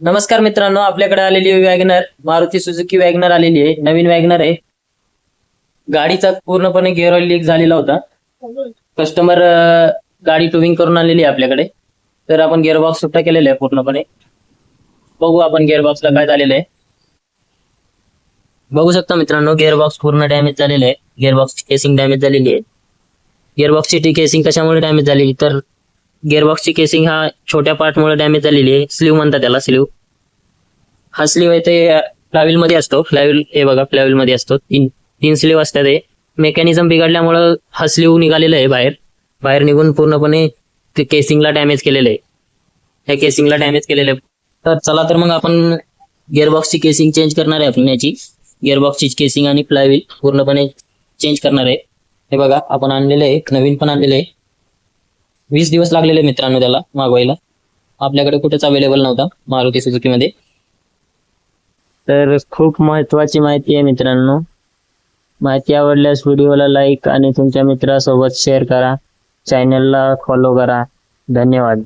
नमस्कार मित्रांनो, आपल्याकडे आलेली वॅगनर मारुती सुझुकी वॅगनर आलेली आहे. नवीन वॅगनर आहे. गाडीचा पूर्णपणे गिअर ऑइल लीक झालेला होता. कस्टमर गाडी टुविंग करून आलेली आहे आपल्याकडे. तर आपण गिअरबॉक्स सुट्टा केलेला आहे पूर्णपणे. बघू आपण गिअरबॉक्सला काय झालेलं आहे. बघू शकता मित्रांनो, गिअरबॉक्स पूर्ण डॅमेज झालेला आहे. गिअरबॉक्सची केसिंग डॅमेज झालेली आहे. गिअरबॉक्सची केसिंग कशामुळे डॅमेज झालेली तर गिअरबॉक्सची केसिंग हा छोट्या पार्टमुळे डॅमेज झालेली आहे. स्लीव म्हणतात त्याला, स्लीव. हा स्लीव आहे ते फ्लायव्हील मध्ये असतो. फ्लायव्हील हे बघा, फ्लायव्हील मध्ये असतो. तीन स्लीव असतात. हे मेकॅनिझम बिघडल्यामुळं हा स्लीव निघालेला आहे बाहेर निघून पूर्णपणे ते केसिंगला डॅमेज केलेलं आहे. ह्या केसिंगला डॅमेज केलेलं आहे. तर चला तर मग आपण गिअरबॉक्सची केसिंग चेंज करणार आहे. आपण याची गिअरबॉक्सची केसिंग आणि फ्लायव्हील पूर्णपणे चेंज करणार आहे. हे बघा, आपण आणलेलं आहे, नवीन पण आणलेलं आहे. 20 दिवस लागलेले मित्रांनो त्याला मागवायला. आपल्याकडे कुठेच अवेलेबल नव्हता मारुती सुझुकी मध्ये. तर खूप महत्वाची माहिती आहे मित्रांनो. माहिती आवडल्यास व्हिडिओला लाईक आणि तुमच्या मित्रासोबत शेअर करा. चॅनलला फॉलो करा. धन्यवाद.